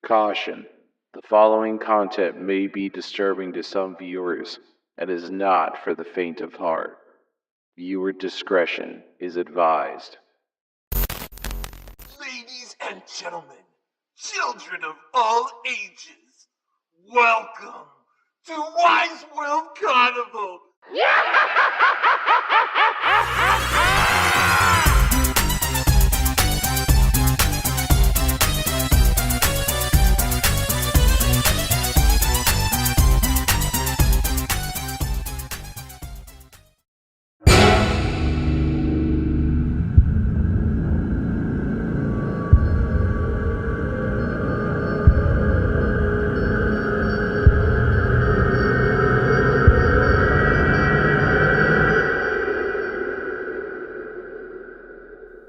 Caution: the following content may be disturbing to some viewers and is not for the faint of heart. Viewer discretion is advised. Ladies and gentlemen, children of all ages, welcome to WiseWorld Carnival!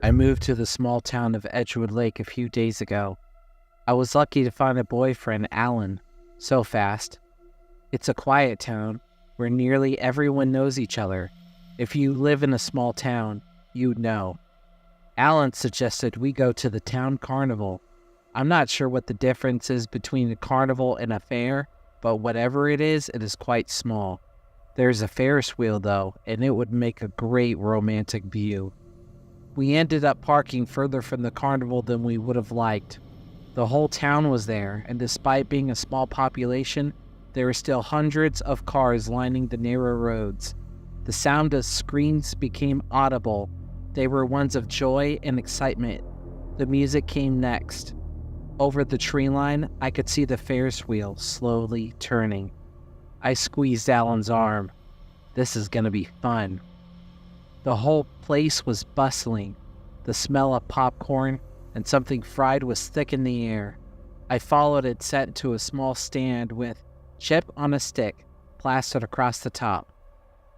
I moved to the small town of Edgewood Lake a few days ago. I was lucky to find a boyfriend, Alan, so fast. It's a quiet town where nearly everyone knows each other. If you live in a small town, you'd know. Alan suggested we go to the town carnival. I'm not sure what the difference is between a carnival and a fair, but whatever it is quite small. There's a Ferris wheel though, and it would make a great romantic view. We ended up parking further from the carnival than we would have liked. The whole town was there, and despite being a small population, there were still hundreds of cars lining the narrow roads. The sound of screams became audible. They were ones of joy and excitement. The music came next. Over the tree line, I could see the Ferris wheel slowly turning. I squeezed Alan's arm. This is gonna be fun. The whole place was bustling. The smell of popcorn and something fried was thick in the air. I followed it set to a small stand with chip on a stick plastered across the top.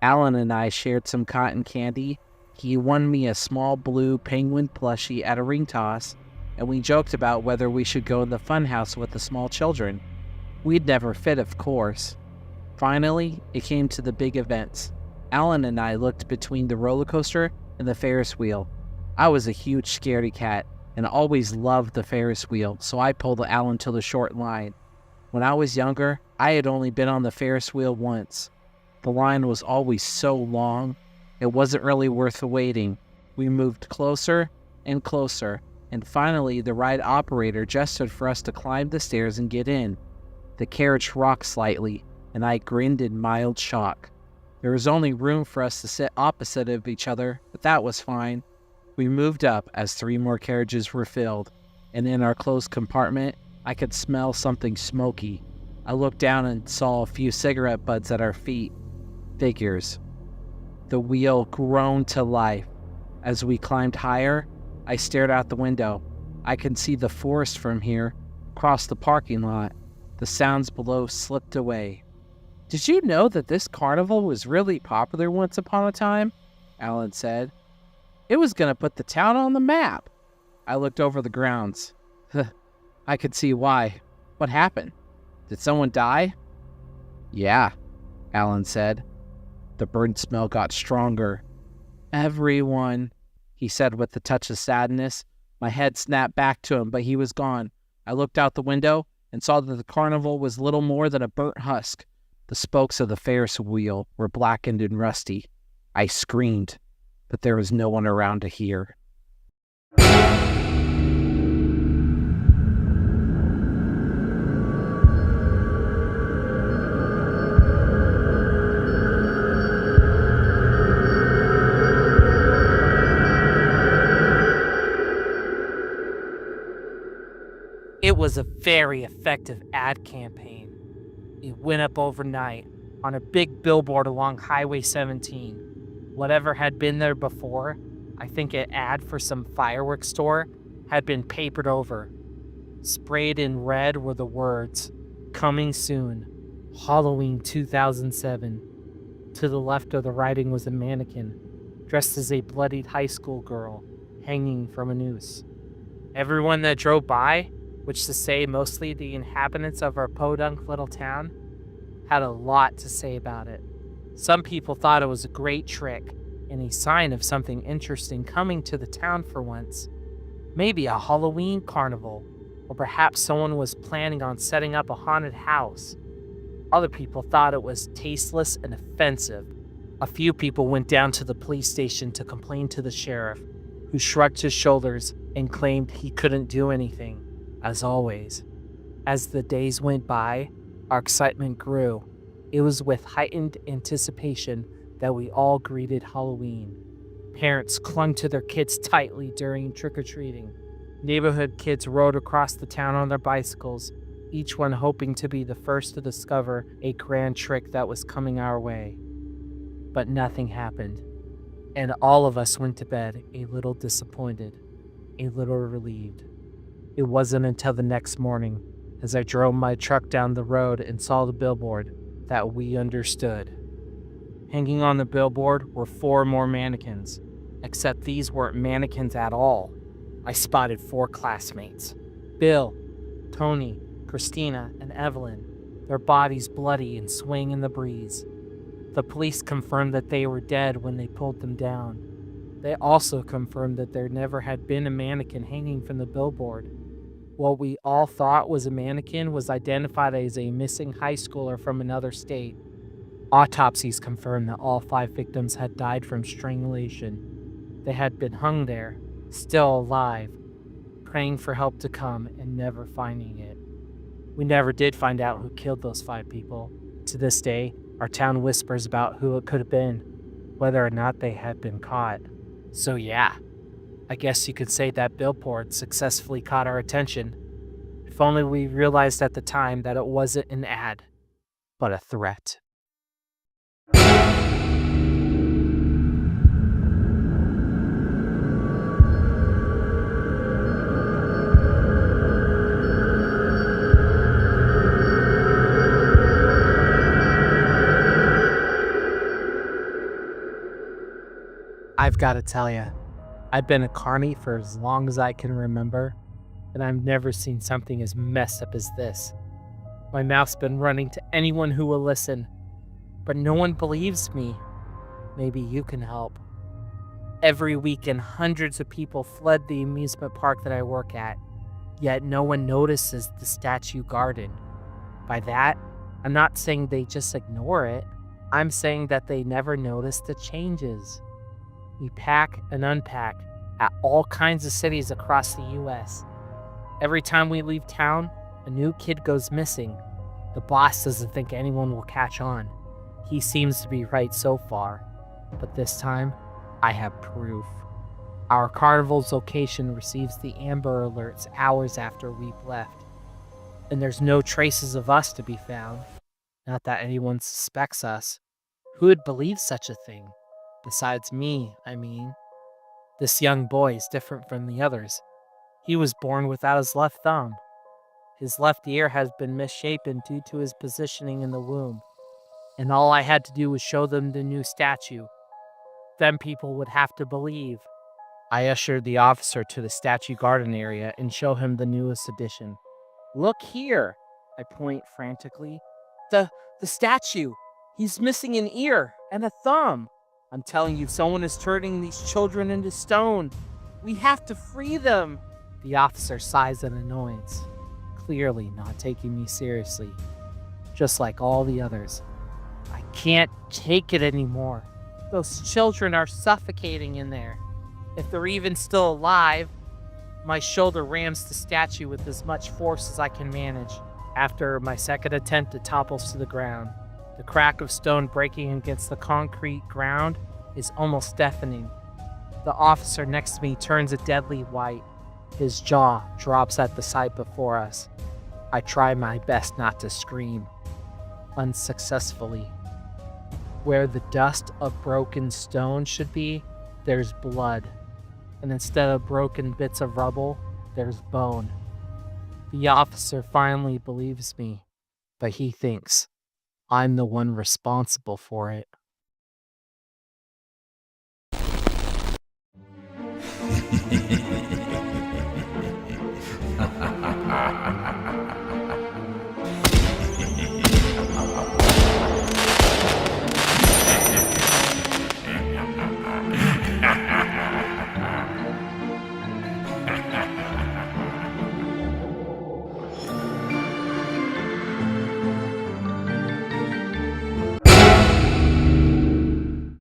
Alan and I shared some cotton candy. He won me a small blue penguin plushie at a ring toss, and we joked about whether we should go in the funhouse with the small children. We'd never fit, of course. Finally, it came to the big events. Alan and I looked between the roller coaster and the Ferris wheel. I was a huge scaredy cat and always loved the Ferris wheel, so I pulled Alan to the short line. When I was younger, I had only been on the Ferris wheel once. The line was always so long, it wasn't really worth waiting. We moved closer and closer, and finally the ride operator gestured for us to climb the stairs and get in. The carriage rocked slightly, and I grinned in mild shock. There was only room for us to sit opposite of each other, but that was fine. We moved up as 3 more carriages were filled, and in our closed compartment, I could smell something smoky. I looked down and saw a few cigarette butts at our feet. Figures. The wheel groaned to life. As we climbed higher, I stared out the window. I could see the forest from here, across the parking lot. The sounds below slipped away. "Did you know that this carnival was really popular once upon a time?" Alan said. "It was going to put the town on the map." I looked over the grounds. I could see why. What happened? Did someone die? "Yeah," Alan said. The burnt smell got stronger. "Everyone," he said with a touch of sadness. My head snapped back to him, but he was gone. I looked out the window and saw that the carnival was little more than a burnt husk. The spokes of the Ferris wheel were blackened and rusty. I screamed, but there was no one around to hear. It was a very effective ad campaign. It went up overnight on a big billboard along Highway 17. Whatever had been there before, I think an ad for some fireworks store, had been papered over. Sprayed in red were the words, "Coming soon, Halloween 2007. To the left of the writing was a mannequin, dressed as a bloodied high school girl, hanging from a noose. Everyone that drove by, which to say mostly the inhabitants of our podunk little town, had a lot to say about it. Some people thought it was a great trick and a sign of something interesting coming to the town for once. Maybe a Halloween carnival. or perhaps someone was planning on setting up a haunted house. Other people thought it was tasteless and offensive. A few people went down to the police station to complain to the sheriff, who shrugged his shoulders and claimed he couldn't do anything, as always. As the days went by, our excitement grew. It was with heightened anticipation that we all greeted Halloween. Parents clung to their kids tightly during trick-or-treating. Neighborhood kids rode across the town on their bicycles, each one hoping to be the first to discover a grand trick that was coming our way. But nothing happened, and all of us went to bed a little disappointed, a little relieved. It wasn't until the next morning, as I drove my truck down the road and saw the billboard, that we understood. Hanging on the billboard were 4 more mannequins, except these weren't mannequins at all. I spotted 4 classmates: Bill, Tony, Christina, and Evelyn, their bodies bloody and swaying in the breeze. The police confirmed that they were dead when they pulled them down. They also confirmed that there never had been a mannequin hanging from the billboard. What we all thought was a mannequin was identified as a missing high schooler from another state. Autopsies confirmed that all 5 victims had died from strangulation. They had been hung there, still alive, praying for help to come and never finding it. We never did find out who killed those 5 people. To this day, our town whispers about who it could have been, whether or not they had been caught. So yeah, I guess you could say that billboard successfully caught our attention. If only we realized at the time that it wasn't an ad, but a threat. I've got to tell you, I've been a carny for as long as I can remember, and I've never seen something as messed up as this. My mouth's been running to anyone who will listen, but no one believes me. Maybe you can help. Every weekend, hundreds of people flood the amusement park that I work at, yet no one notices the statue garden. By that, I'm not saying they just ignore it. I'm saying that they never notice the changes. We pack and unpack at all kinds of cities across the US. Every time we leave town, a new kid goes missing. The boss doesn't think anyone will catch on. He seems to be right so far. But this time, I have proof. Our carnival's location receives the Amber Alerts hours after we've left. And there's no traces of us to be found. Not that anyone suspects us. Who would believe such a thing? Besides me, I mean. This young boy is different from the others. He was born without his left thumb. His left ear has been misshapen due to his positioning in the womb. And all I had to do was show them the new statue. Then people would have to believe. I ushered the officer to the statue garden area and show him the newest addition. Look here, I point frantically. The statue. He's missing an ear and a thumb. I'm telling you, someone is turning these children into stone. We have to free them. The officer sighs in annoyance, clearly not taking me seriously, just like all the others. I can't take it anymore. Those children are suffocating in there. If they're even still alive, my shoulder rams the statue with as much force as I can manage. After my second attempt, it topples to the ground. The crack of stone breaking against the concrete ground is almost deafening. The officer next to me turns a deadly white. His jaw drops at the sight before us. I try my best not to scream. Unsuccessfully. Where the dust of broken stone should be, there's blood. And instead of broken bits of rubble, there's bone. The officer finally believes me, but he thinks I'm the one responsible for it.